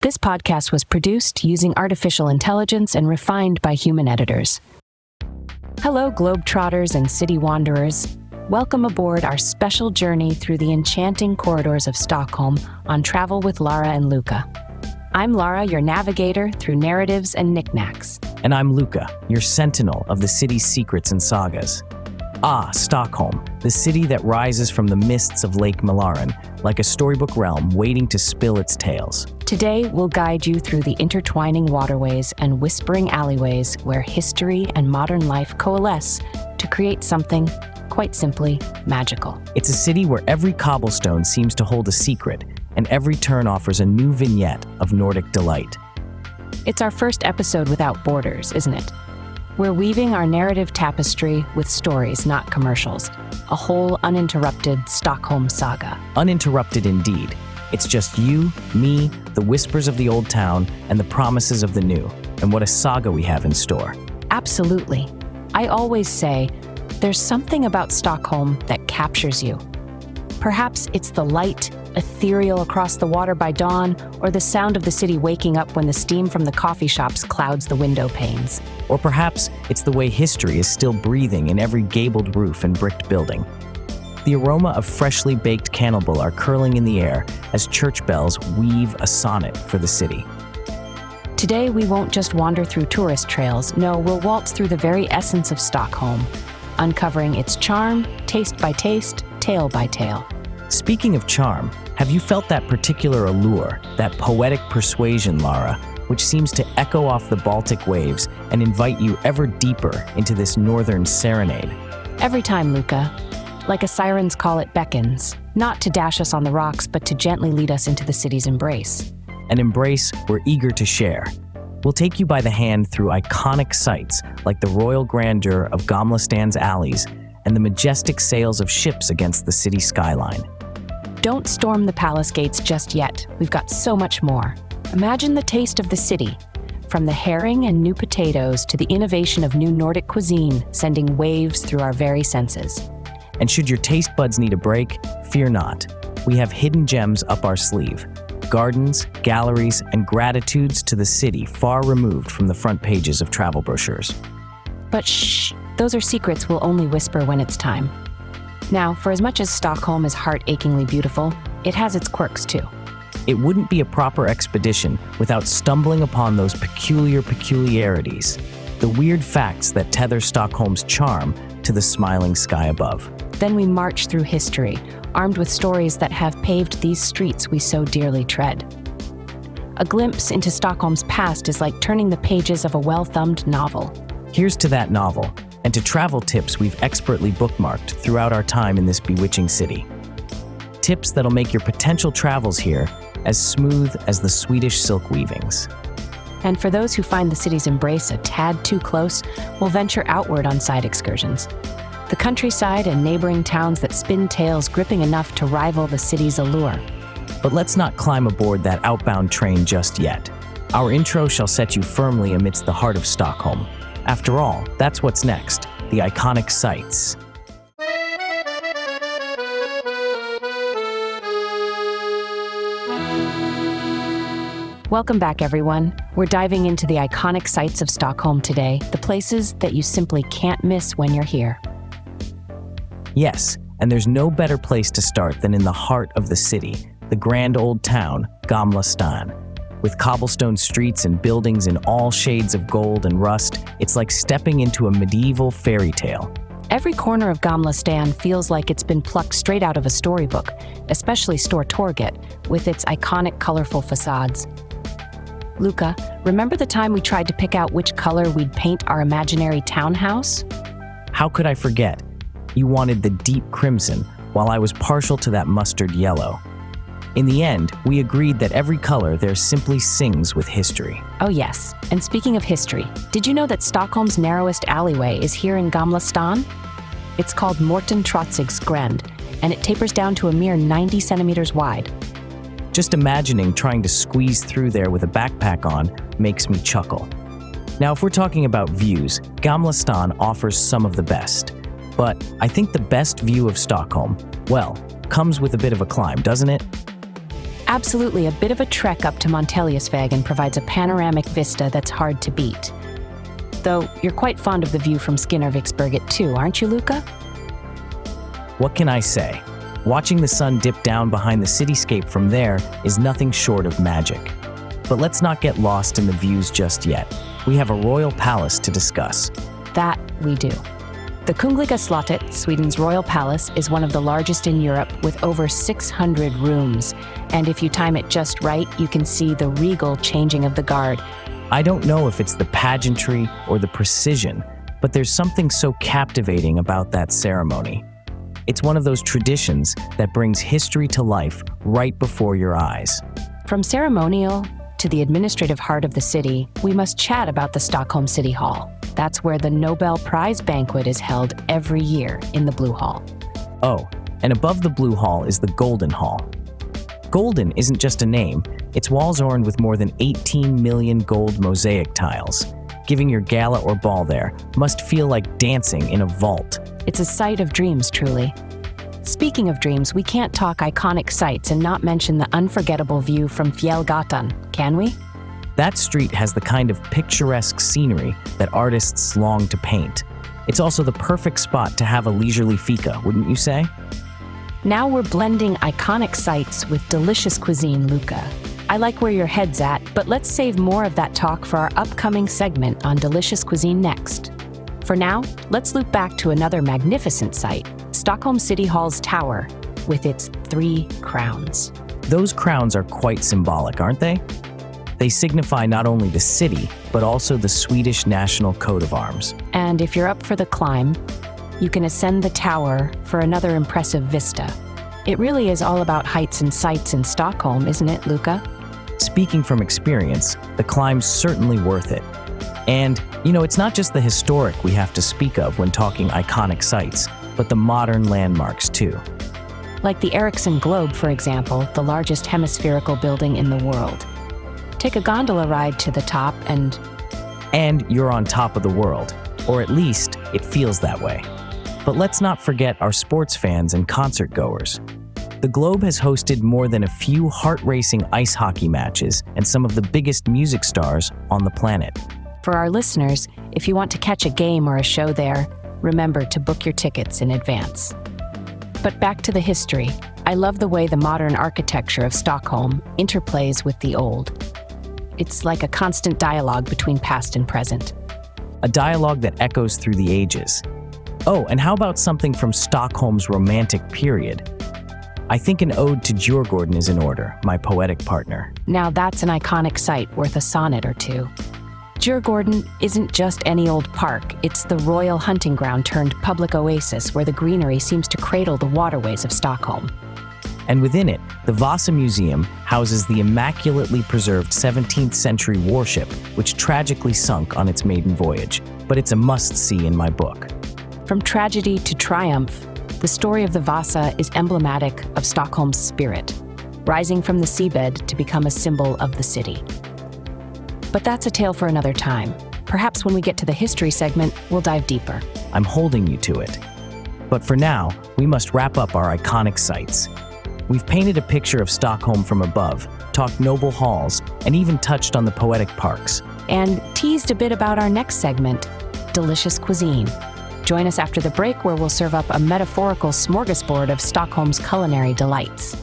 This podcast was produced using artificial intelligence and refined by human editors. Hello, globetrotters and city wanderers. Welcome aboard our special journey through the enchanting corridors of Stockholm on Travel with Lara and Luca. I'm Lara, your navigator through narratives and knickknacks. And I'm Luca, your sentinel of the city's secrets and sagas. Ah, Stockholm, the city that rises from the mists of Lake Mälaren, like a storybook realm waiting to spill its tales. Today, we'll guide you through the intertwining waterways and whispering alleyways where history and modern life coalesce to create something, quite simply, magical. It's a city where every cobblestone seems to hold a secret, and every turn offers a new vignette of Nordic delight. It's our first episode without borders, isn't it? We're weaving our narrative tapestry with stories, not commercials. A whole uninterrupted Stockholm saga. Uninterrupted indeed. It's just you, me, the whispers of the old town, and the promises of the new. And what a saga we have in store. Absolutely. I always say, there's something about Stockholm that captures you. Perhaps it's the light, ethereal across the water by dawn, or the sound of the city waking up when the steam from the coffee shops clouds the window panes. Or perhaps it's the way history is still breathing in every gabled roof and bricked building. The aroma of freshly baked cannibal are curling in the air as church bells weave a sonnet for the city. Today, we won't just wander through tourist trails. No, we'll waltz through the very essence of Stockholm, uncovering its charm, taste by taste, tale by tale. Speaking of charm, have you felt that particular allure, that poetic persuasion, Lara, which seems to echo off the Baltic waves and invite you ever deeper into this northern serenade? Every time, Luca. Like a siren's call, it beckons, not to dash us on the rocks, but to gently lead us into the city's embrace. An embrace we're eager to share. We'll take you by the hand through iconic sights like the royal grandeur of Gamla Stan's alleys and the majestic sails of ships against the city skyline. Don't storm the palace gates just yet. We've got so much more. Imagine the taste of the city, from the herring and new potatoes to the innovation of new Nordic cuisine, sending waves through our very senses. And should your taste buds need a break, fear not. We have hidden gems up our sleeve. Gardens, galleries, and gratitudes to the city far removed from the front pages of travel brochures. But shh, those are secrets we'll only whisper when it's time. Now, for as much as Stockholm is heart-achingly beautiful, it has its quirks too. It wouldn't be a proper expedition without stumbling upon those peculiarities, the weird facts that tether Stockholm's charm to the smiling sky above. Then we march through history, armed with stories that have paved these streets we so dearly tread. A glimpse into Stockholm's past is like turning the pages of a well-thumbed novel. Here's to that novel, and to travel tips we've expertly bookmarked throughout our time in this bewitching city. Tips that'll make your potential travels here as smooth as the Swedish silk weavings. And for those who find the city's embrace a tad too close, we'll venture outward on side excursions. The countryside and neighboring towns that spin tales gripping enough to rival the city's allure. But let's not climb aboard that outbound train just yet. Our intro shall set you firmly amidst the heart of Stockholm. After all, that's what's next, the iconic sights. Welcome back, everyone. We're diving into the iconic sights of Stockholm today, the places that you simply can't miss when you're here. Yes, and there's no better place to start than in the heart of the city, the grand old town, Gamla Stan. With cobblestone streets and buildings in all shades of gold and rust, it's like stepping into a medieval fairy tale. Every corner of Gamla Stan feels like it's been plucked straight out of a storybook, especially Stortorget, with its iconic colorful facades. Luca, remember the time we tried to pick out which color we'd paint our imaginary townhouse? How could I forget? You wanted the deep crimson, while I was partial to that mustard yellow. In the end, we agreed that every color there simply sings with history. Oh yes, and speaking of history, did you know that Stockholm's narrowest alleyway is here in Gamla Stan? It's called Morten Trotzig's Gränd, and it tapers down to a mere 90 centimeters wide. Just imagining trying to squeeze through there with a backpack on makes me chuckle. Now, if we're talking about views, Gamla Stan offers some of the best. But I think the best view of Stockholm, well, comes with a bit of a climb, doesn't it? Absolutely, a bit of a trek up to Monteliusvägen provides a panoramic vista that's hard to beat. Though you're quite fond of the view from Skinnerviksberget too, aren't you, Luca? What can I say? Watching the sun dip down behind the cityscape from there is nothing short of magic. But let's not get lost in the views just yet. We have a royal palace to discuss. That we do. The Kungliga slottet, Sweden's royal palace, is one of the largest in Europe with over 600 rooms. And if you time it just right, you can see the regal changing of the guard. I don't know if it's the pageantry or the precision, but there's something so captivating about that ceremony. It's one of those traditions that brings history to life right before your eyes. From ceremonial to the administrative heart of the city, we must chat about the Stockholm City Hall. That's where the Nobel Prize banquet is held every year in the Blue Hall. Oh, and above the Blue Hall is the Golden Hall. Golden isn't just a name, its walls are orned with more than 18 million gold mosaic tiles. Giving your gala or ball there must feel like dancing in a vault. It's a sight of dreams, truly. Speaking of dreams, we can't talk iconic sights and not mention the unforgettable view from Fjällgatan, can we? That street has the kind of picturesque scenery that artists long to paint. It's also the perfect spot to have a leisurely fika, wouldn't you say? Now we're blending iconic sights with delicious cuisine, Luca. I like where your head's at, but let's save more of that talk for our upcoming segment on delicious cuisine next. For now, let's loop back to another magnificent sight, Stockholm City Hall's tower, with its 3 crowns. Those crowns are quite symbolic, aren't they? They signify not only the city, but also the Swedish national coat of arms. And if you're up for the climb, you can ascend the tower for another impressive vista. It really is all about heights and sights in Stockholm, isn't it, Luca? Speaking from experience, the climb's certainly worth it. And, it's not just the historic we have to speak of when talking iconic sites, but the modern landmarks too. Like the Ericsson Globe, for example, the largest hemispherical building in the world. Take a gondola ride to the top and you're on top of the world, or at least it feels that way. But let's not forget our sports fans and concert goers. The Globe has hosted more than a few heart-racing ice hockey matches and some of the biggest music stars on the planet. For our listeners, if you want to catch a game or a show there, remember to book your tickets in advance. But back to the history. I love the way the modern architecture of Stockholm interplays with the old. It's like a constant dialogue between past and present. A dialogue that echoes through the ages. Oh, and how about something from Stockholm's romantic period? I think an ode to Djurgården is in order, my poetic partner. Now that's an iconic site worth a sonnet or two. Djurgården isn't just any old park, it's the royal hunting ground turned public oasis where the greenery seems to cradle the waterways of Stockholm. And within it, the Vasa Museum houses the immaculately preserved 17th century warship, which tragically sunk on its maiden voyage. But it's a must-see in my book. From tragedy to triumph, the story of the Vasa is emblematic of Stockholm's spirit, rising from the seabed to become a symbol of the city. But that's a tale for another time. Perhaps when we get to the history segment, we'll dive deeper. I'm holding you to it. But for now, we must wrap up our iconic sites. We've painted a picture of Stockholm from above, talked noble halls, and even touched on the poetic parks. And teased a bit about our next segment, delicious cuisine. Join us after the break where we'll serve up a metaphorical smorgasbord of Stockholm's culinary delights.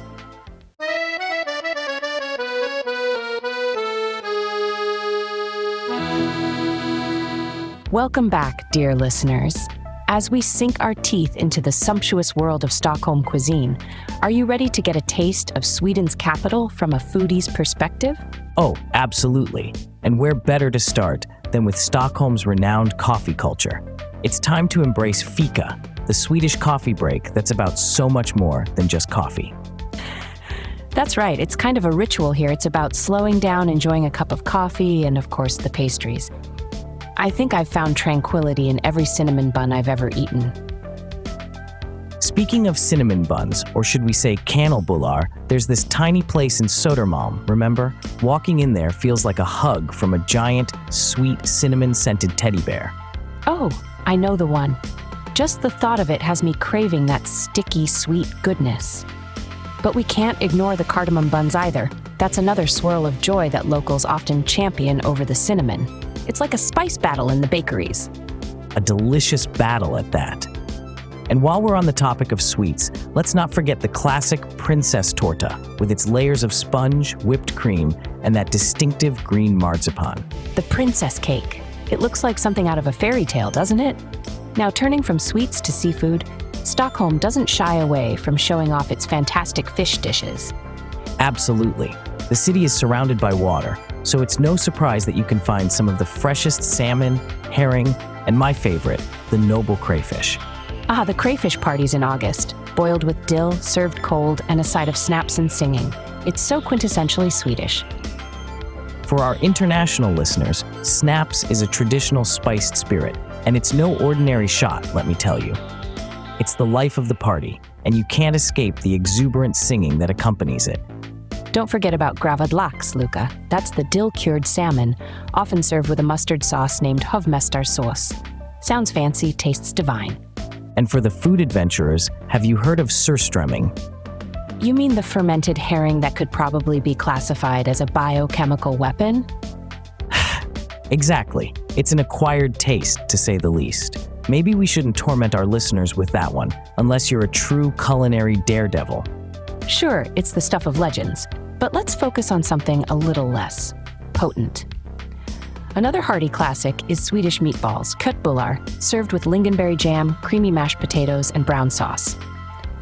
Welcome back, dear listeners. As we sink our teeth into the sumptuous world of Stockholm cuisine, are you ready to get a taste of Sweden's capital from a foodie's perspective? Oh, absolutely. And where better to start than with Stockholm's renowned coffee culture? It's time to embrace Fika, the Swedish coffee break that's about so much more than just coffee. That's right, it's kind of a ritual here. It's about slowing down, enjoying a cup of coffee, and of course the pastries. I think I've found tranquility in every cinnamon bun I've ever eaten. Speaking of cinnamon buns, or should we say kanelbullar, there's this tiny place in Södermalm, remember? Walking in there feels like a hug from a giant, sweet, cinnamon-scented teddy bear. Oh, I know the one. Just the thought of it has me craving that sticky, sweet goodness. But we can't ignore the cardamom buns either. That's another swirl of joy that locals often champion over the cinnamon. It's like a spice battle in the bakeries. A delicious battle at that. And while we're on the topic of sweets, let's not forget the classic princess torta with its layers of sponge, whipped cream, and that distinctive green marzipan. The princess cake. It looks like something out of a fairy tale, doesn't it? Now, turning from sweets to seafood, Stockholm doesn't shy away from showing off its fantastic fish dishes. Absolutely. The city is surrounded by water, so it's no surprise that you can find some of the freshest salmon, herring, and my favorite, the Nobel crayfish. Ah, the crayfish parties in August, boiled with dill, served cold, and a side of snaps and singing. It's so quintessentially Swedish. For our international listeners, snaps is a traditional spiced spirit, and it's no ordinary shot, let me tell you. It's the life of the party, and you can't escape the exuberant singing that accompanies it. Don't forget about gravad lax, Luca. That's the dill-cured salmon, often served with a mustard sauce named hovmästarsås. Sounds fancy, tastes divine. And for the food adventurers, have you heard of surströmming? You mean the fermented herring that could probably be classified as a biochemical weapon? Exactly. It's an acquired taste, to say the least. Maybe we shouldn't torment our listeners with that one, unless you're a true culinary daredevil. Sure, it's the stuff of legends, but let's focus on something a little less potent. Another hearty classic is Swedish meatballs, köttbullar, served with lingonberry jam, creamy mashed potatoes, and brown sauce.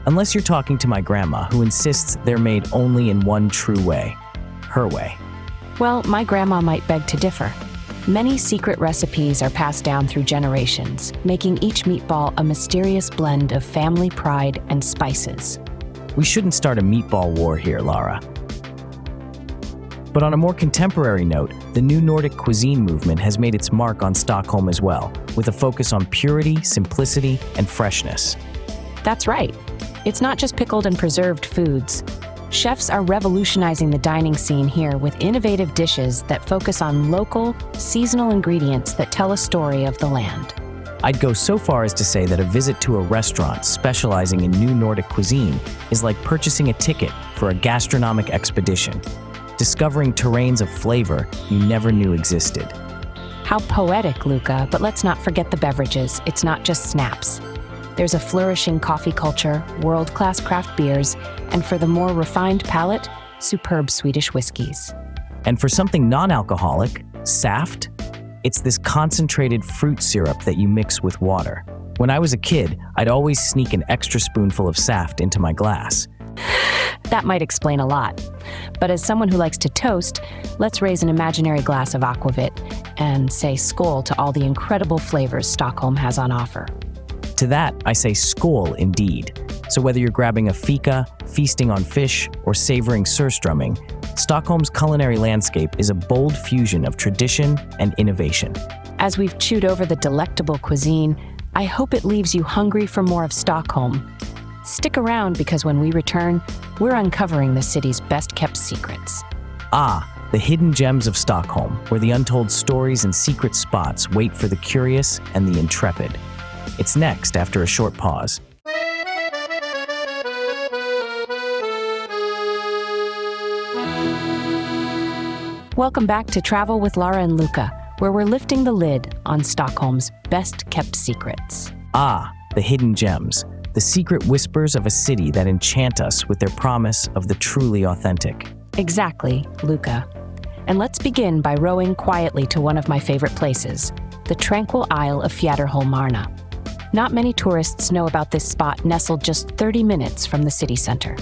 Unless you're talking to my grandma, who insists they're made only in one true way, her way. Well, my grandma might beg to differ. Many secret recipes are passed down through generations, making each meatball a mysterious blend of family pride and spices. We shouldn't start a meatball war here, Lara. But on a more contemporary note, the new Nordic cuisine movement has made its mark on Stockholm as well, with a focus on purity, simplicity, and freshness. That's right. It's not just pickled and preserved foods. Chefs are revolutionizing the dining scene here with innovative dishes that focus on local, seasonal ingredients that tell a story of the land. I'd go so far as to say that a visit to a restaurant specializing in new Nordic cuisine is like purchasing a ticket for a gastronomic expedition, discovering terrains of flavor you never knew existed. How poetic, Luca, but let's not forget the beverages. It's not just snaps. There's a flourishing coffee culture, world-class craft beers, and for the more refined palate, superb Swedish whiskeys. And for something non-alcoholic, saft, it's this concentrated fruit syrup that you mix with water. When I was a kid, I'd always sneak an extra spoonful of saft into my glass. That might explain a lot. But as someone who likes to toast, let's raise an imaginary glass of aquavit and say skål to all the incredible flavors Stockholm has on offer. To that, I say skål indeed. So whether you're grabbing a fika, feasting on fish, or savoring surströmming, Stockholm's culinary landscape is a bold fusion of tradition and innovation. As we've chewed over the delectable cuisine, I hope it leaves you hungry for more of Stockholm. Stick around because when we return, we're uncovering the city's best-kept secrets. The hidden gems of Stockholm, where the untold stories and secret spots wait for the curious and the intrepid. It's next after a short pause. Welcome back to Travel with Lara and Luca, where we're lifting the lid on Stockholm's best-kept secrets. The hidden gems, the secret whispers of a city that enchant us with their promise of the truly authentic. Exactly, Luca. And let's begin by rowing quietly to one of my favorite places, the tranquil Isle of Fjäderholmarna. Not many tourists know about this spot nestled just 30 minutes from the city center.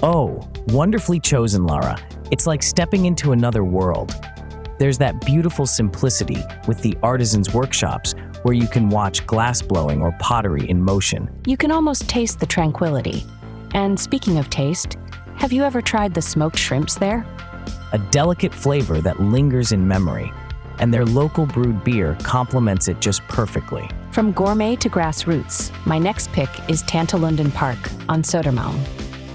Oh, wonderfully chosen, Lara. It's like stepping into another world. There's that beautiful simplicity with the artisans' workshops where you can watch glass blowing or pottery in motion. You can almost taste the tranquility. And speaking of taste, have you ever tried the smoked shrimps there? A delicate flavor that lingers in memory, and their local brewed beer complements it just perfectly. From gourmet to grassroots, my next pick is Tantalunden Park on Södermalm.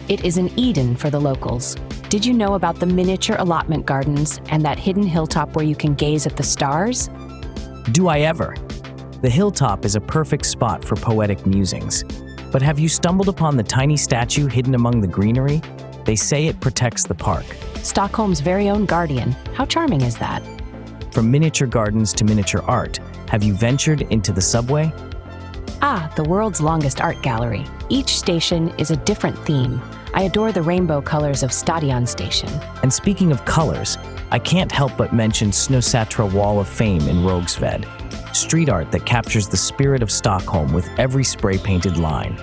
It is an Eden for the locals. Did you know about the miniature allotment gardens and that hidden hilltop where you can gaze at the stars? Do I ever? The hilltop is a perfect spot for poetic musings. But have you stumbled upon the tiny statue hidden among the greenery? They say it protects the park. Stockholm's very own guardian. How charming is that? From miniature gardens to miniature art, have you ventured into the subway? Ah, the world's longest art gallery. Each station is a different theme. I adore the rainbow colors of Stadion Station. And speaking of colors, I can't help but mention Snösätra Wall of Fame in Rågsved, street art that captures the spirit of Stockholm with every spray-painted line.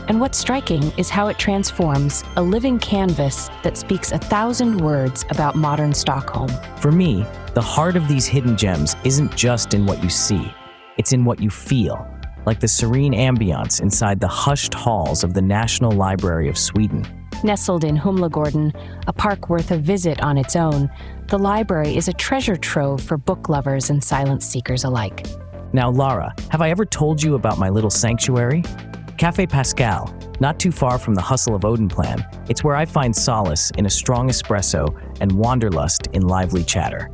And what's striking is how it transforms a living canvas that speaks 1,000 words about modern Stockholm. For me, the heart of these hidden gems isn't just in what you see, it's in what you feel, like the serene ambiance inside the hushed halls of the National Library of Sweden. Nestled in Humlegården, a park worth a visit on its own, the library is a treasure trove for book lovers and silence seekers alike. Now, Lara, have I ever told you about my little sanctuary? Café Pascal, not too far from the hustle of Odenplan, it's where I find solace in a strong espresso and wanderlust in lively chatter.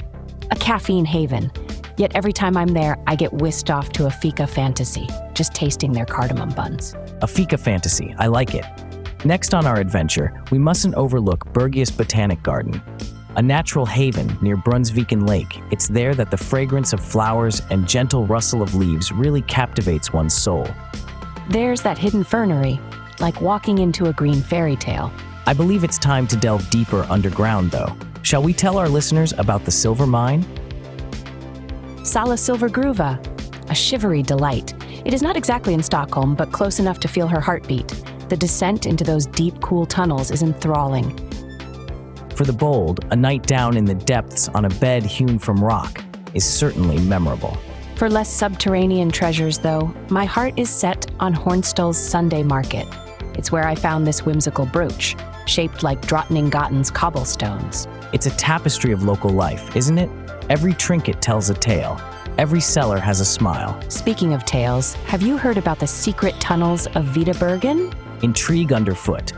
A caffeine haven. Yet every time I'm there, I get whisked off to a Fika fantasy, just tasting their cardamom buns. A Fika fantasy, I like it. Next on our adventure, we mustn't overlook Bergius Botanic Garden, a natural haven near Brunnsviken Lake. It's there that the fragrance of flowers and gentle rustle of leaves really captivates one's soul. There's that hidden fernery, like walking into a green fairy tale. I believe it's time to delve deeper underground, though. Shall we tell our listeners about the silver mine? Sala Silvergruva, a shivery delight. It is not exactly in Stockholm, but close enough to feel her heartbeat. The descent into those deep, cool tunnels is enthralling. For the bold, a night down in the depths on a bed hewn from rock is certainly memorable. For less subterranean treasures, though, my heart is set on Hornstull's Sunday Market. It's where I found this whimsical brooch, shaped like Drottninggaten's cobblestones. It's a tapestry of local life, isn't it? Every trinket tells a tale. Every seller has a smile. Speaking of tales, have you heard about the secret tunnels of Vidabergen? Intrigue underfoot.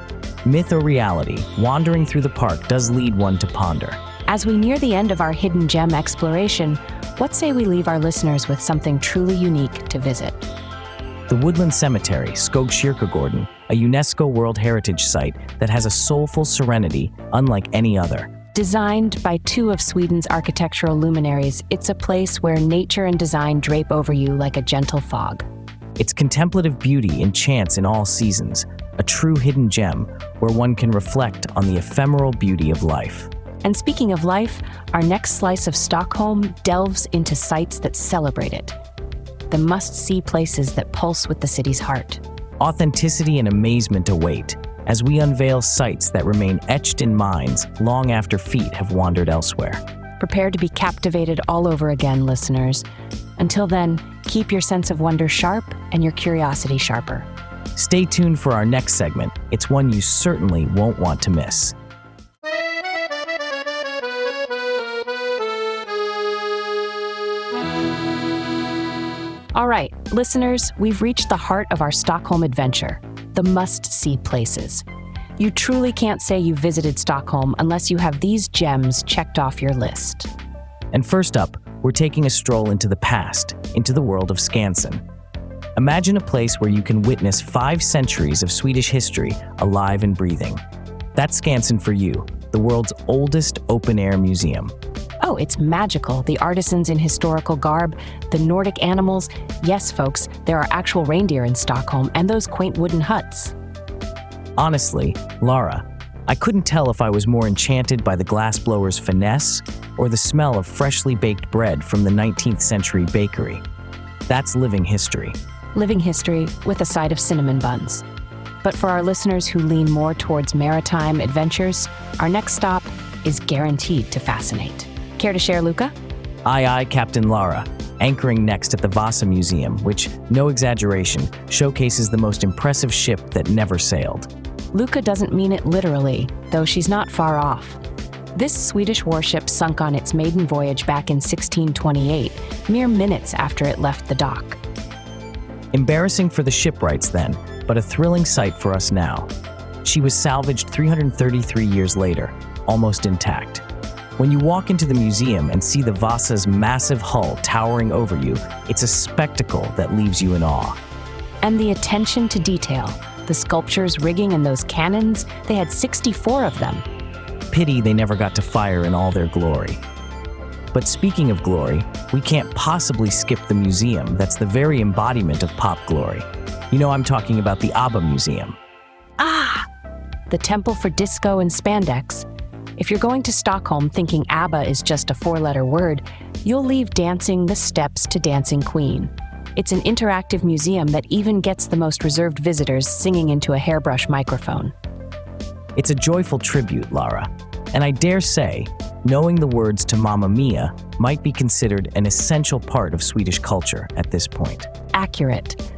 Myth or reality, wandering through the park does lead one to ponder. As we near the end of our hidden gem exploration, what say we leave our listeners with something truly unique to visit? The Woodland Cemetery, Skogskyrkogården, a UNESCO World Heritage Site that has a soulful serenity unlike any other. Designed by two of Sweden's architectural luminaries, it's a place where nature and design drape over you like a gentle fog. Its contemplative beauty enchants in all seasons, a true hidden gem where one can reflect on the ephemeral beauty of life. And speaking of life, our next slice of Stockholm delves into sites that celebrate it. The must-see places that pulse with the city's heart. Authenticity and amazement await as we unveil sites that remain etched in minds long after feet have wandered elsewhere. Prepare to be captivated all over again, listeners. Until then, keep your sense of wonder sharp and your curiosity sharper. Stay tuned for our next segment. It's one you certainly won't want to miss. All right, listeners, we've reached the heart of our Stockholm adventure, the must-see places. You truly can't say you visited Stockholm unless you have these gems checked off your list. And first up, we're taking a stroll into the past, into the world of Skansen. Imagine a place where you can witness 5 centuries of Swedish history alive and breathing. That's Skansen for you, the world's oldest open-air museum. Oh, it's magical. The artisans in historical garb, the Nordic animals. Yes, folks, there are actual reindeer in Stockholm and those quaint wooden huts. Honestly, Lara, I couldn't tell if I was more enchanted by the glassblower's finesse or the smell of freshly baked bread from the 19th century bakery. That's living history. Living history with a side of cinnamon buns. But for our listeners who lean more towards maritime adventures, our next stop is guaranteed to fascinate. Care to share, Luca? Aye, aye, Captain Lara. Anchoring next at the Vasa Museum, which, no exaggeration, showcases the most impressive ship that never sailed. Luca doesn't mean it literally, though she's not far off. This Swedish warship sunk on its maiden voyage back in 1628, mere minutes after it left the dock. Embarrassing for the shipwrights then, but a thrilling sight for us now. She was salvaged 333 years later, almost intact. When you walk into the museum and see the Vasa's massive hull towering over you, it's a spectacle that leaves you in awe. And the attention to detail, The sculptures, rigging, and those cannons, they had 64 of them. Pity they never got to fire in all their glory. But speaking of glory, we can't possibly skip the museum that's the very embodiment of pop glory. You know, I'm talking about the ABBA Museum. Ah! The Temple for Disco and Spandex. If you're going to Stockholm thinking ABBA is just a four-letter word, you'll leave dancing the steps to Dancing Queen. It's an interactive museum that even gets the most reserved visitors singing into a hairbrush microphone. It's a joyful tribute, Lara. And I dare say, knowing the words to Mamma Mia might be considered an essential part of Swedish culture at this point. Accurate.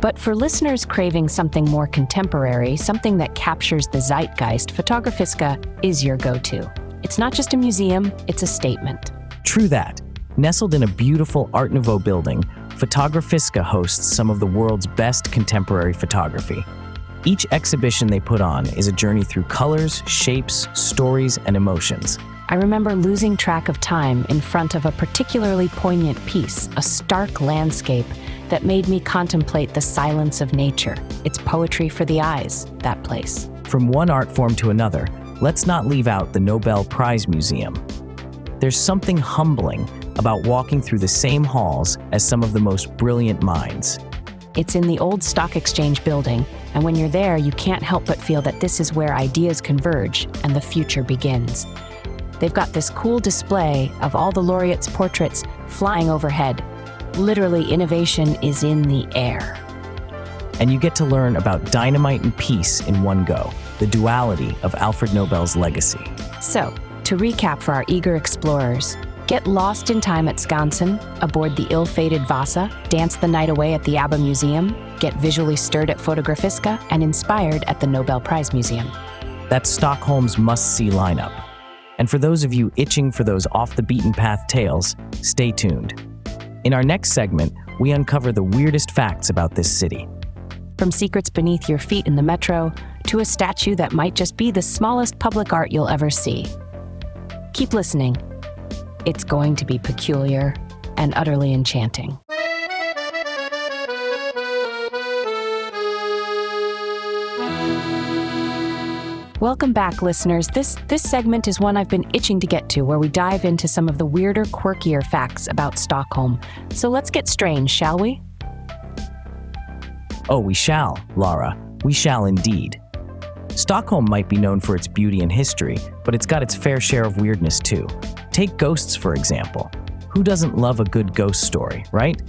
But for listeners craving something more contemporary, something that captures the zeitgeist, Fotografiska is your go-to. It's not just a museum, it's a statement. True that. Nestled in a beautiful Art Nouveau building, Fotografiska hosts some of the world's best contemporary photography. Each exhibition they put on is a journey through colors, shapes, stories, and emotions. I remember losing track of time in front of a particularly poignant piece, a stark landscape that made me contemplate the silence of nature. It's poetry for the eyes, that place. From one art form to another, let's not leave out the Nobel Prize Museum. There's something humbling about walking through the same halls as some of the most brilliant minds. It's in the old stock exchange building, and when you're there, you can't help but feel that this is where ideas converge and the future begins. They've got this cool display of all the laureates' portraits flying overhead. Literally, innovation is in the air. And you get to learn about dynamite and peace in one go, the duality of Alfred Nobel's legacy. So, to recap for our eager explorers, get lost in time at Skansen, aboard the ill-fated Vasa, dance the night away at the ABBA Museum, get visually stirred at Fotografiska, and inspired at the Nobel Prize Museum. That's Stockholm's must-see lineup. And for those of you itching for those off-the-beaten-path tales, stay tuned. In our next segment, we uncover the weirdest facts about this city. From secrets beneath your feet in the metro, to a statue that might just be the smallest public art you'll ever see. Keep listening. It's going to be peculiar and utterly enchanting. Welcome back, listeners. This segment is one I've been itching to get to, where we dive into some of the weirder, quirkier facts about Stockholm. So let's get strange, shall we? Oh, we shall, Lara. We shall indeed. Stockholm might be known for its beauty and history, but it's got its fair share of weirdness too. Take ghosts, for example. Who doesn't love a good ghost story, right?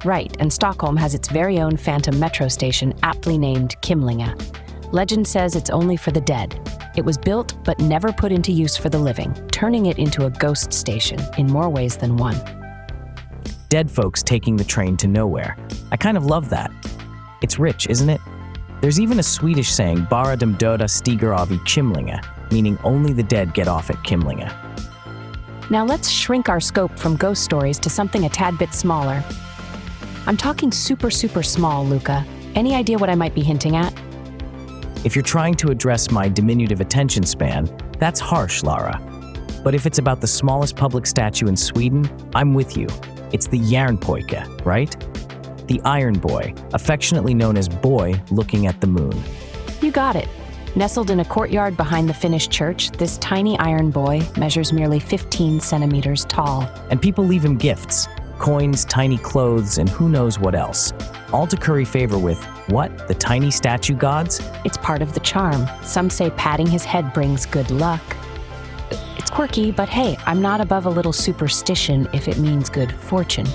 Right, and Stockholm has its very own phantom metro station, aptly named Kimlinga. Legend says it's only for the dead. It was built but never put into use for the living, turning it into a ghost station in more ways than one. Dead folks taking the train to nowhere. I kind of love that. It's rich, isn't it? There's even a Swedish saying, bara de döda stiger av I Kimlinga, meaning only the dead get off at Kimlinga. Now let's shrink our scope from ghost stories to something a tad bit smaller. I'm talking super, super small, Luca. Any idea what I might be hinting at? If you're trying to address my diminutive attention span, that's harsh, Lara. But if it's about the smallest public statue in Sweden, I'm with you. It's the Järnpojke, right? The Iron Boy, affectionately known as Boy looking at the moon. You got it. Nestled in a courtyard behind the Finnish church, this tiny iron boy measures merely 15 centimeters tall. And people leave him gifts, coins, tiny clothes, and who knows what else. All to curry favor with, what, the tiny statue gods? It's part of the charm. Some say patting his head brings good luck. It's quirky, but hey, I'm not above a little superstition if it means good fortune.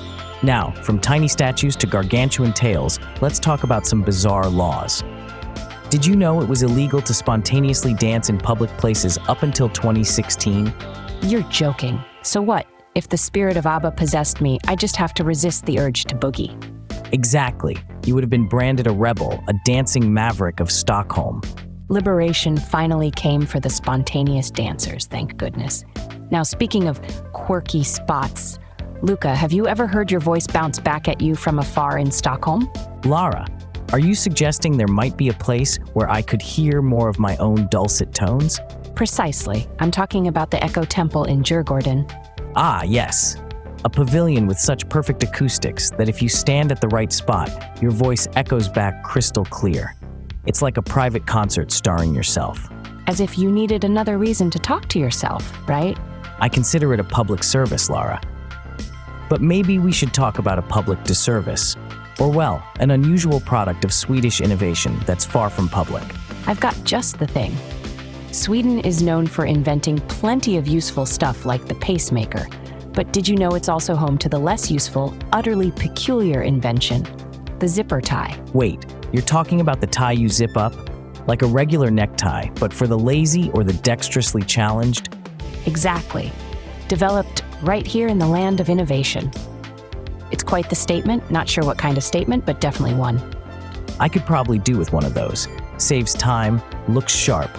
Now, from tiny statues to gargantuan tales, let's talk about some bizarre laws. Did you know it was illegal to spontaneously dance in public places up until 2016? You're joking. So what? If the spirit of ABBA possessed me, I just have to resist the urge to boogie. Exactly. You would have been branded a rebel, a dancing maverick of Stockholm. Liberation finally came for the spontaneous dancers, thank goodness. Now, speaking of quirky spots, Luca, have you ever heard your voice bounce back at you from afar in Stockholm? Lara, are you suggesting there might be a place where I could hear more of my own dulcet tones? Precisely. I'm talking about the Echo Temple in Djurgården. Ah, yes. A pavilion with such perfect acoustics that if you stand at the right spot, your voice echoes back crystal clear. It's like a private concert starring yourself. As if you needed another reason to talk to yourself, right? I consider it a public service, Lara. But maybe we should talk about a public disservice. Or well, an unusual product of Swedish innovation that's far from public. I've got just the thing. Sweden is known for inventing plenty of useful stuff like the pacemaker. But did you know it's also home to the less useful, utterly peculiar invention, the zipper tie? Wait, you're talking about the tie you zip up? Like a regular necktie, but for the lazy or the dexterously challenged? Exactly. Developed right here in the land of innovation. It's quite the statement, not sure what kind of statement, but definitely one. I could probably do with one of those. Saves time, looks sharp,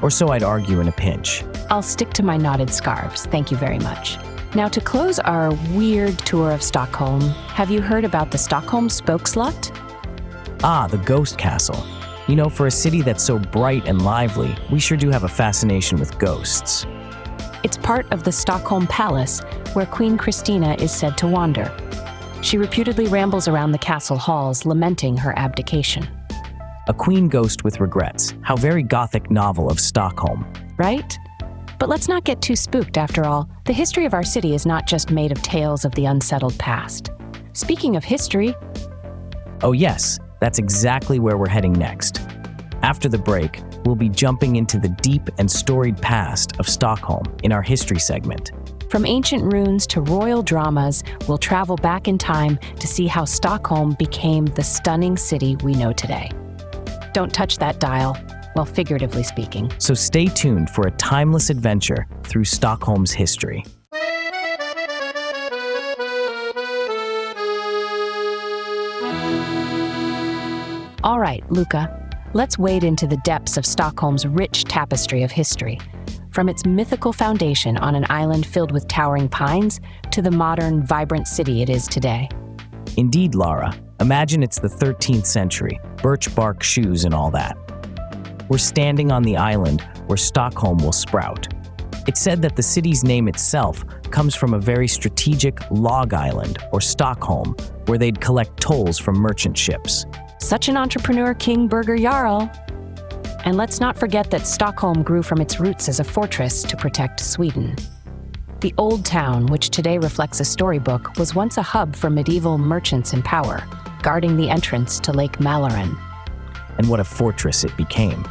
or so I'd argue in a pinch. I'll stick to my knotted scarves, thank you very much. Now to close our weird tour of Stockholm, have you heard about the Stockholm Spokslott? Ah, the ghost castle. You know, for a city that's so bright and lively, we sure do have a fascination with ghosts. It's part of the Stockholm Palace, where Queen Christina is said to wander. She reputedly rambles around the castle halls, lamenting her abdication. A queen ghost with regrets. How very Gothic novel of Stockholm. Right? But let's not get too spooked after all. The history of our city is not just made of tales of the unsettled past. Speaking of history... Oh yes, that's exactly where we're heading next. After the break, we'll be jumping into the deep and storied past of Stockholm in our history segment. From ancient ruins to royal dramas, we'll travel back in time to see how Stockholm became the stunning city we know today. Don't touch that dial. Well, figuratively speaking. So stay tuned for a timeless adventure through Stockholm's history. All right, Luca, let's wade into the depths of Stockholm's rich tapestry of history. From its mythical foundation on an island filled with towering pines to the modern, vibrant city it is today. Indeed, Lara. Imagine it's the 13th century, birch bark shoes and all that. We're standing on the island where Stockholm will sprout. It's said that the city's name itself comes from a very strategic log island, or Stockholm, where they'd collect tolls from merchant ships. Such an entrepreneur, King Birger Jarl. And let's not forget that Stockholm grew from its roots as a fortress to protect Sweden. The Old Town, which today reflects a storybook, was once a hub for medieval merchants in power, guarding the entrance to Lake Mälaren. And what a fortress it became.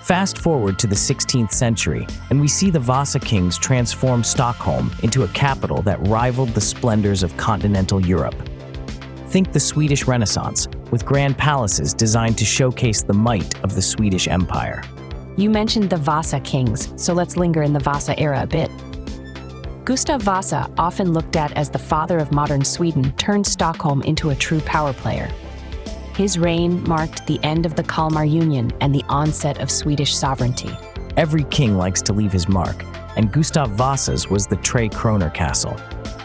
Fast forward to the 16th century, and we see the Vasa kings transform Stockholm into a capital that rivaled the splendors of continental Europe. Think the Swedish Renaissance, with grand palaces designed to showcase the might of the Swedish Empire. You mentioned the Vasa kings, so let's linger in the Vasa era a bit. Gustav Vasa, often looked at as the father of modern Sweden, turned Stockholm into a true power player. His reign marked the end of the Kalmar Union and the onset of Swedish sovereignty. Every king likes to leave his mark, and Gustav Vasa's was the Tre Kronor castle.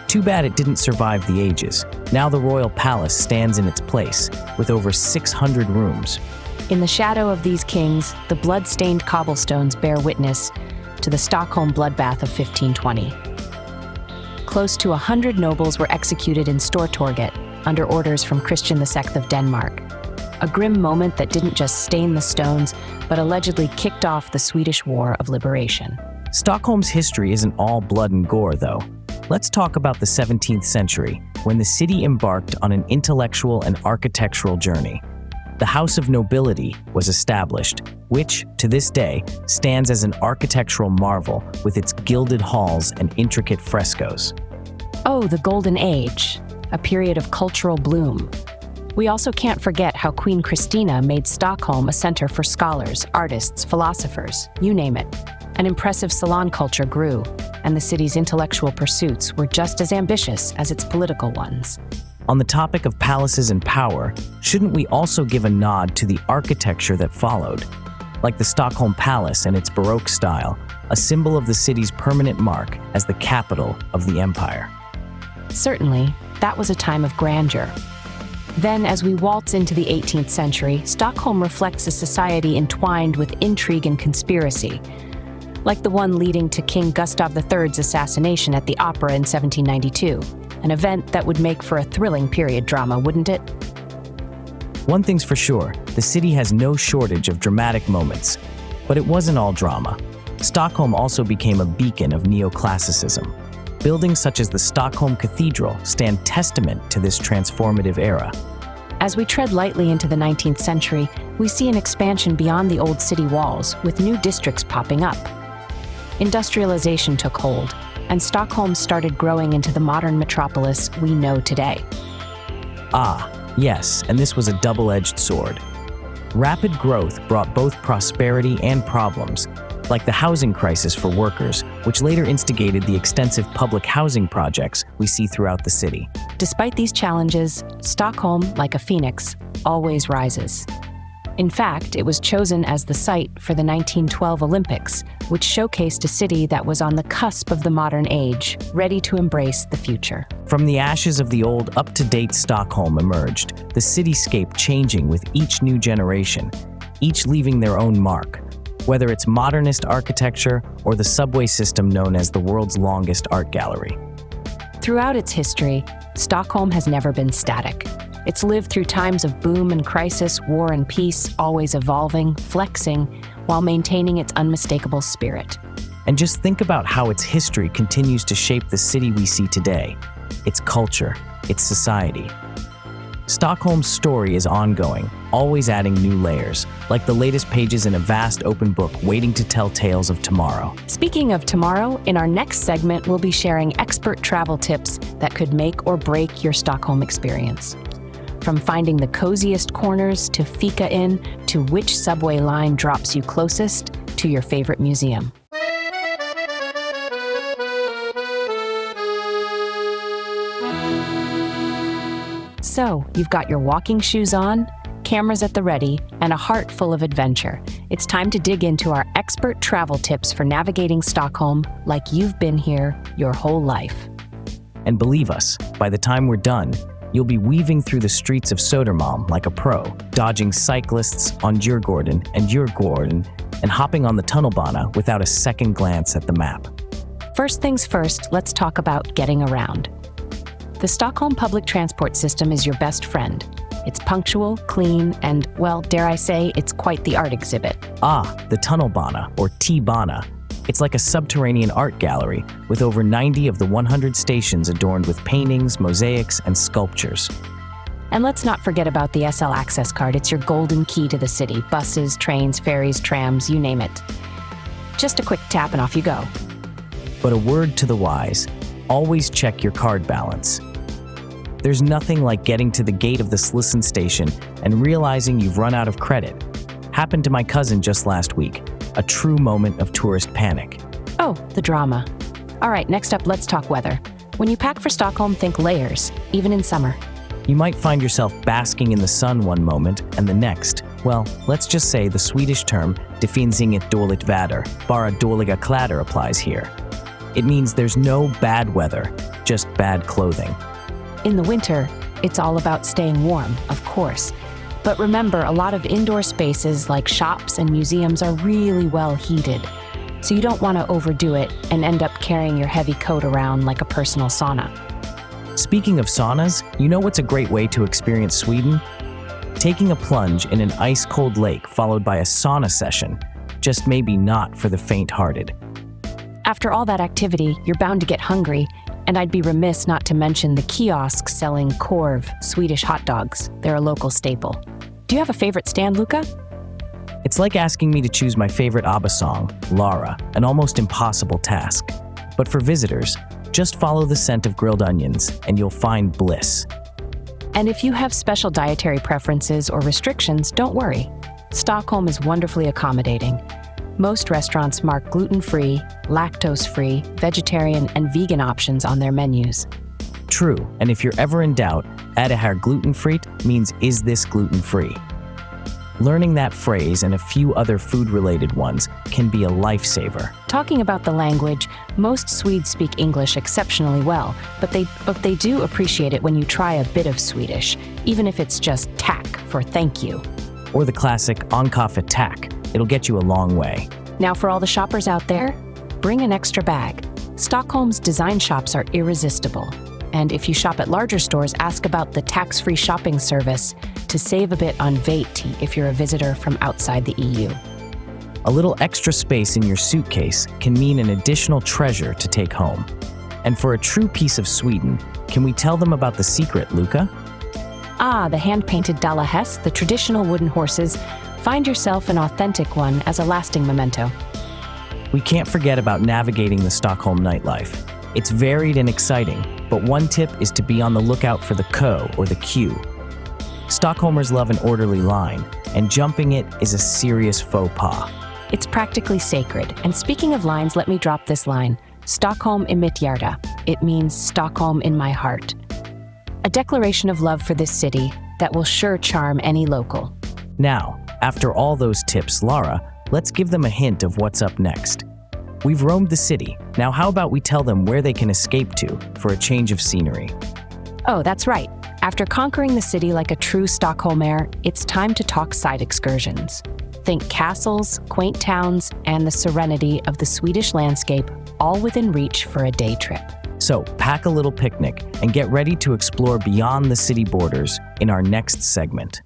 Too bad it didn't survive the ages. Now the royal palace stands in its place, with over 600 rooms. In the shadow of these kings, the blood-stained cobblestones bear witness to the Stockholm bloodbath of 1520. Close to 100 nobles were executed in Stortorget under orders from Christian II of Denmark. A grim moment that didn't just stain the stones, but allegedly kicked off the Swedish War of Liberation. Stockholm's history isn't all blood and gore, though. Let's talk about the 17th century, when the city embarked on an intellectual and architectural journey. The House of Nobility was established, which, to this day, stands as an architectural marvel with its gilded halls and intricate frescoes. Oh, the Golden Age, a period of cultural bloom. We also can't forget how Queen Christina made Stockholm a center for scholars, artists, philosophers, you name it. An impressive salon culture grew, and the city's intellectual pursuits were just as ambitious as its political ones. On the topic of palaces and power, shouldn't we also give a nod to the architecture that followed? Like the Stockholm Palace and its Baroque style, a symbol of the city's permanent mark as the capital of the empire. Certainly, that was a time of grandeur. Then, as we waltz into the 18th century, Stockholm reflects a society entwined with intrigue and conspiracy, like the one leading to King Gustav III's assassination at the opera in 1792, an event that would make for a thrilling period drama, wouldn't it? One thing's for sure, the city has no shortage of dramatic moments. But it wasn't all drama. Stockholm also became a beacon of neoclassicism. Buildings such as the Stockholm Cathedral stand testament to this transformative era. As we tread lightly into the 19th century, we see an expansion beyond the old city walls, with new districts popping up. Industrialization took hold, and Stockholm started growing into the modern metropolis we know today. Ah, yes, and this was a double-edged sword. Rapid growth brought both prosperity and problems, like the housing crisis for workers, which later instigated the extensive public housing projects we see throughout the city. Despite these challenges, Stockholm, like a phoenix, always rises. In fact, it was chosen as the site for the 1912 Olympics, which showcased a city that was on the cusp of the modern age, ready to embrace the future. From the ashes of the old, up-to-date Stockholm emerged, the cityscape changing with each new generation, each leaving their own mark. Whether it's modernist architecture or the subway system known as the world's longest art gallery. Throughout its history, Stockholm has never been static. It's lived through times of boom and crisis, war and peace, always evolving, flexing, while maintaining its unmistakable spirit. And just think about how its history continues to shape the city we see today, its culture, its society. Stockholm's story is ongoing, always adding new layers, like the latest pages in a vast open book waiting to tell tales of tomorrow. Speaking of tomorrow, in our next segment, we'll be sharing expert travel tips that could make or break your Stockholm experience. From finding the coziest corners to Fika Inn, to which subway line drops you closest to your favorite museum. So, you've got your walking shoes on, cameras at the ready, and a heart full of adventure. It's time to dig into our expert travel tips for navigating Stockholm like you've been here your whole life. And believe us, by the time we're done, you'll be weaving through the streets of Södermalm like a pro, dodging cyclists on Djurgården and Djurgården, and hopping on the tunnelbana without a second glance at the map. First things first, let's talk about getting around. The Stockholm public transport system is your best friend. It's punctual, clean, and, well, dare I say, it's quite the art exhibit. Ah, the tunnelbana, or T-bana. It's like a subterranean art gallery with over 90 of the 100 stations adorned with paintings, mosaics, and sculptures. And let's not forget about the SL Access card. It's your golden key to the city. Buses, trains, ferries, trams, you name it. Just a quick tap and off you go. But a word to the wise, always check your card balance. There's nothing like getting to the gate of the Skansen station and realizing you've run out of credit. Happened to my cousin just last week. A true moment of tourist panic. Oh, the drama. All right, next up, let's talk weather. When you pack for Stockholm, think layers, even in summer. You might find yourself basking in the sun one moment and the next. Well, let's just say the Swedish term "det finns inget dåligt väder, bara dåliga kläder" applies here. It means there's no bad weather, just bad clothing. In the winter, it's all about staying warm, of course. But remember, a lot of indoor spaces like shops and museums are really well heated. So you don't want to overdo it and end up carrying your heavy coat around like a personal sauna. Speaking of saunas, you know what's a great way to experience Sweden? Taking a plunge in an ice-cold lake followed by a sauna session, just maybe not for the faint-hearted. After all that activity, you're bound to get hungry, and I'd be remiss not to mention the kiosks selling korv, Swedish hot dogs. They're a local staple. Do you have a favorite stand, Luca? It's like asking me to choose my favorite ABBA song, Lara, an almost impossible task. But for visitors, just follow the scent of grilled onions, and you'll find bliss. And if you have special dietary preferences or restrictions, don't worry. Stockholm is wonderfully accommodating. Most restaurants mark gluten-free, lactose-free, vegetarian, and vegan options on their menus. True, and if you're ever in doubt, är det här glutenfritt means is this gluten-free? Learning that phrase and a few other food-related ones can be a lifesaver. Talking about the language, most Swedes speak English exceptionally well, but they do appreciate it when you try a bit of Swedish, even if it's just tack for thank you. Or the classic on kaffe tack. It'll get you a long way. Now for all the shoppers out there, bring an extra bag. Stockholm's design shops are irresistible. And if you shop at larger stores, ask about the tax-free shopping service. to save a bit on VAT if you're a visitor from outside the EU. A little extra space in your suitcase can mean an additional treasure to take home. And for a true piece of Sweden, can we tell them about the secret, Luca? Ah, the hand-painted Dala Häst, the traditional wooden horses. Find yourself an authentic one as a lasting memento. We can't forget about navigating the Stockholm nightlife. It's varied and exciting, but one tip is to be on the lookout for the kö, or the queue. Stockholmers love an orderly line, and jumping it is a serious faux pas. It's practically sacred, and speaking of lines, let me drop this line. Stockholm i mitt hjärta. It means Stockholm in my heart. A declaration of love for this city that will sure charm any local. Now, after all those tips, Lara, let's give them a hint of what's up next. We've roamed the city. Now how about we tell them where they can escape to for a change of scenery? Oh, that's right. After conquering the city like a true Stockholmer, it's time to talk side excursions. Think castles, quaint towns, and the serenity of the Swedish landscape, all within reach for a day trip. So pack a little picnic and get ready to explore beyond the city borders in our next segment.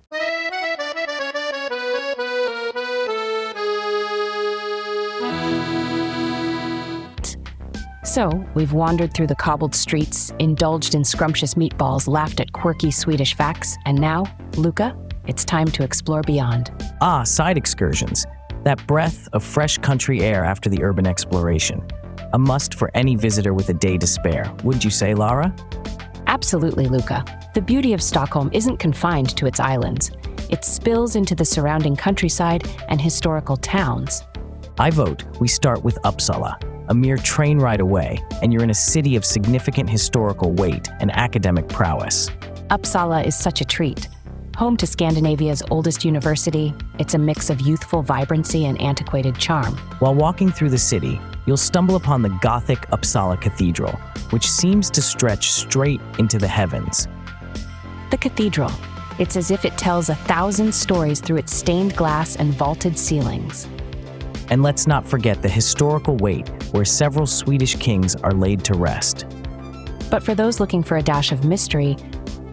So, we've wandered through the cobbled streets, indulged in scrumptious meatballs, laughed at quirky Swedish facts, and now, Luca, it's time to explore beyond. Ah, side excursions. That breath of fresh country air after the urban exploration. A must for any visitor with a day to spare, wouldn't you say, Lara? Absolutely, Luca. The beauty of Stockholm isn't confined to its islands. It spills into the surrounding countryside and historical towns. I vote we start with Uppsala, a mere train ride away, and you're in a city of significant historical weight and academic prowess. Uppsala is such a treat. Home to Scandinavia's oldest university, it's a mix of youthful vibrancy and antiquated charm. While walking through the city, you'll stumble upon the Gothic Uppsala Cathedral, which seems to stretch straight into the heavens. The cathedral. It's as if it tells 1,000 stories through its stained glass and vaulted ceilings. And let's not forget the historical weight where several Swedish kings are laid to rest. But for those looking for a dash of mystery,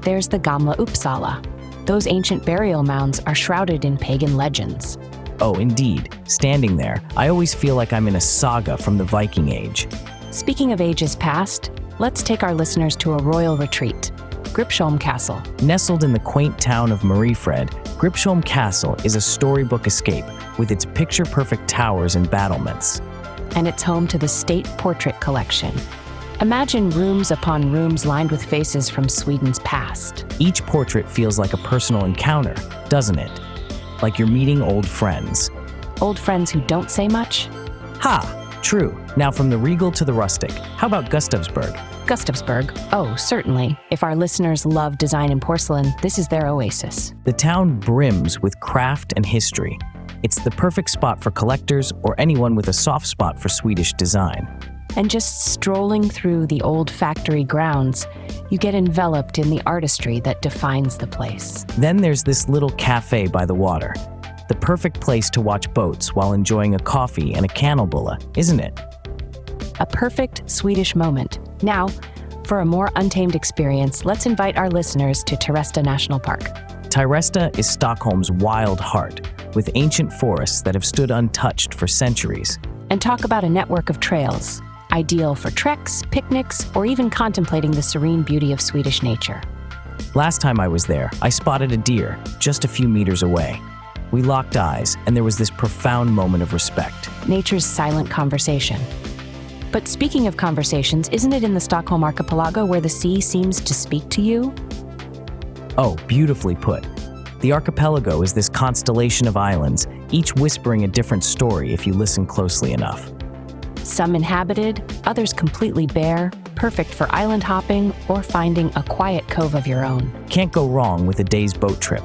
there's the Gamla Uppsala. Those ancient burial mounds are shrouded in pagan legends. Oh, indeed. Standing there, I always feel like I'm in a saga from the Viking Age. Speaking of ages past, let's take our listeners to a royal retreat, Gripsholm Castle. Nestled in the quaint town of Mariefred, Gripsholm Castle is a storybook escape with its picture-perfect towers and battlements. And it's home to the State Portrait Collection. Imagine rooms upon rooms lined with faces from Sweden's past. Each portrait feels like a personal encounter, doesn't it? Like you're meeting old friends. Old friends who don't say much? Ha! True. Now from the regal to the rustic, how about Gustavsberg? Gustavsberg? Oh, certainly. If our listeners love design and porcelain, this is their oasis. The town brims with craft and history. It's the perfect spot for collectors or anyone with a soft spot for Swedish design. And just strolling through the old factory grounds, you get enveloped in the artistry that defines the place. Then there's this little cafe by the water. The perfect place to watch boats while enjoying a coffee and a kanelbulle, isn't it? A perfect Swedish moment. Now, for a more untamed experience, let's invite our listeners to Tyresta National Park. Tyresta is Stockholm's wild heart, with ancient forests that have stood untouched for centuries. And talk about a network of trails, ideal for treks, picnics, or even contemplating the serene beauty of Swedish nature. Last time I was there, I spotted a deer just a few meters away. We locked eyes, and there was this profound moment of respect. Nature's silent conversation. But speaking of conversations, isn't it in the Stockholm Archipelago where the sea seems to speak to you? Oh, beautifully put. The archipelago is this constellation of islands, each whispering a different story if you listen closely enough. Some inhabited, others completely bare, perfect for island hopping or finding a quiet cove of your own. Can't go wrong with a day's boat trip.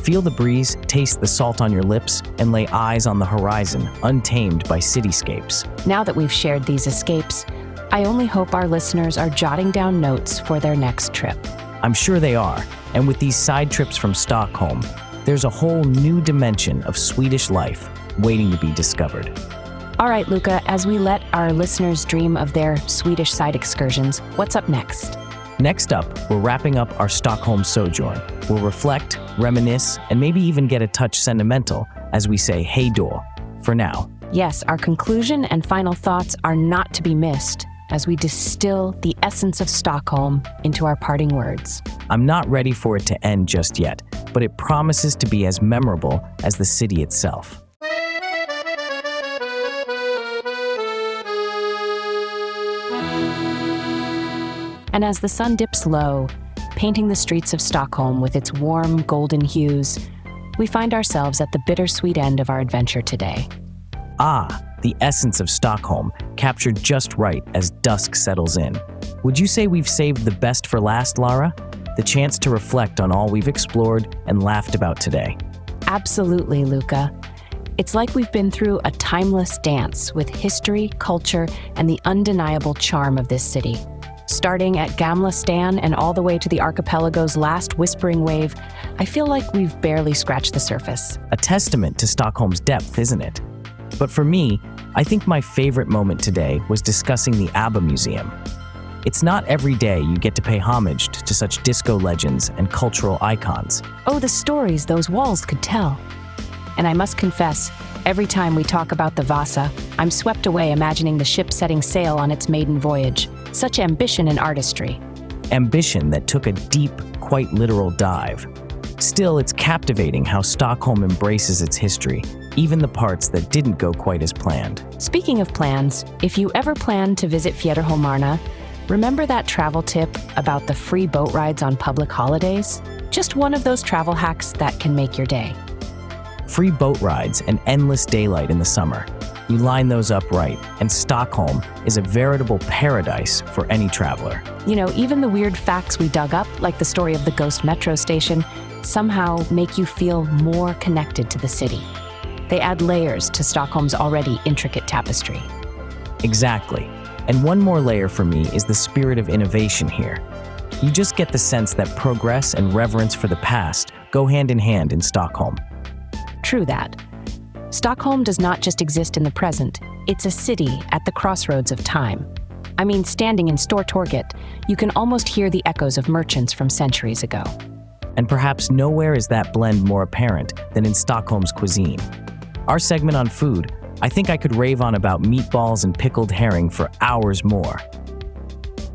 Feel the breeze, taste the salt on your lips, and lay eyes on the horizon, untamed by cityscapes. Now that we've shared these escapes, I only hope our listeners are jotting down notes for their next trip. I'm sure they are, and with these side trips from Stockholm, there's a whole new dimension of Swedish life waiting to be discovered. All right, Luca, as we let our listeners dream of their Swedish side excursions, what's up next? Next up, we're wrapping up our Stockholm sojourn. We'll reflect, reminisce, and maybe even get a touch sentimental as we say Hej Då for now. Yes, our conclusion and final thoughts are not to be missed as we distill the essence of Stockholm into our parting words. I'm not ready for it to end just yet, but it promises to be as memorable as the city itself. And as the sun dips low, painting the streets of Stockholm with its warm, golden hues, we find ourselves at the bittersweet end of our adventure today. Ah, the essence of Stockholm, captured just right as dusk settles in. Would you say we've saved the best for last, Lara? The chance to reflect on all we've explored and laughed about today. Absolutely, Luca. It's like we've been through a timeless dance with history, culture, and the undeniable charm of this city. Starting at Gamla Stan and all the way to the Archipelago's last whispering wave, I feel like we've barely scratched the surface. A testament to Stockholm's depth, isn't it? But for me, I think my favorite moment today was discussing the ABBA Museum. It's not every day you get to pay homage to such disco legends and cultural icons. Oh, the stories those walls could tell. And I must confess, every time we talk about the Vasa, I'm swept away imagining the ship setting sail on its maiden voyage. Such ambition and artistry. Ambition that took a deep, quite literal dive. Still, it's captivating how Stockholm embraces its history, even the parts that didn't go quite as planned. Speaking of plans, if you ever plan to visit Fjäderholmarna, remember that travel tip about the free boat rides on public holidays? Just one of those travel hacks that can make your day. Free boat rides and endless daylight in the summer. You line those up right, and Stockholm is a veritable paradise for any traveler. You know, even the weird facts we dug up, like the story of the ghost metro station, somehow make you feel more connected to the city. They add layers to Stockholm's already intricate tapestry. Exactly. And one more layer for me is the spirit of innovation here. You just get the sense that progress and reverence for the past go hand in hand in Stockholm. True that. Stockholm does not just exist in the present, it's a city at the crossroads of time. I mean, standing in Stortorget, you can almost hear the echoes of merchants from centuries ago. And perhaps nowhere is that blend more apparent than in Stockholm's cuisine. Our segment on food, I think I could rave on about meatballs and pickled herring for hours more.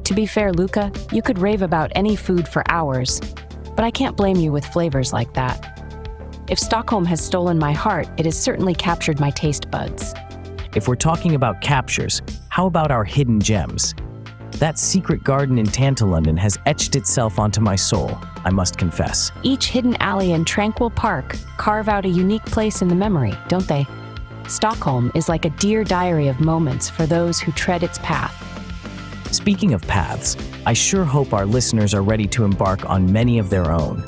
To be fair, Luca, you could rave about any food for hours, but I can't blame you with flavors like that. If Stockholm has stolen my heart, it has certainly captured my taste buds. If we're talking about captures, how about our hidden gems? That secret garden in London has etched itself onto my soul, I must confess. Each hidden alley and tranquil park carve out a unique place in the memory, don't they? Stockholm is like a dear diary of moments for those who tread its path. Speaking of paths, I sure hope our listeners are ready to embark on many of their own.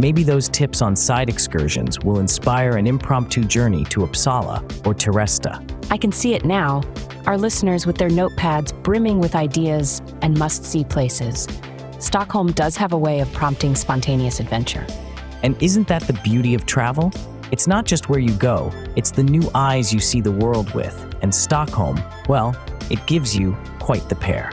Maybe those tips on side excursions will inspire an impromptu journey to Uppsala or Teresta. I can see it now, our listeners with their notepads brimming with ideas and must-see places. Stockholm does have a way of prompting spontaneous adventure. And isn't that the beauty of travel? It's not just where you go, it's the new eyes you see the world with. And Stockholm, well, it gives you quite the pair.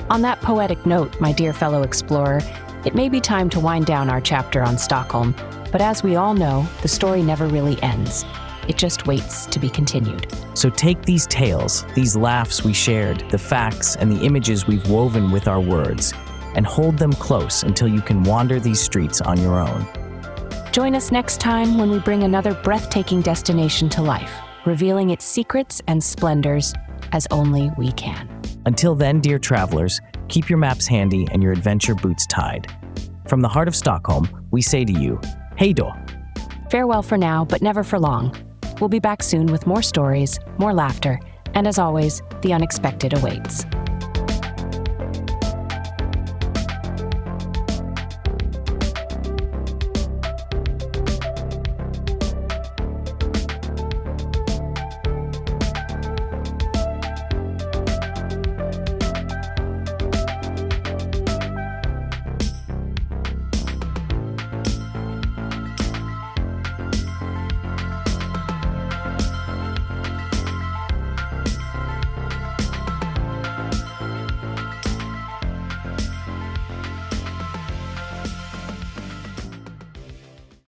On that poetic note, my dear fellow explorer, it may be time to wind down our chapter on Stockholm, but as we all know, the story never really ends. It just waits to be continued. So take these tales, these laughs we shared, the facts and the images we've woven with our words, and hold them close until you can wander these streets on your own. Join us next time when we bring another breathtaking destination to life, revealing its secrets and splendors as only we can. Until then, dear travelers, keep your maps handy and your adventure boots tied. From the heart of Stockholm, we say to you, Hej Då! Farewell for now, but never for long. We'll be back soon with more stories, more laughter, and as always, the unexpected awaits.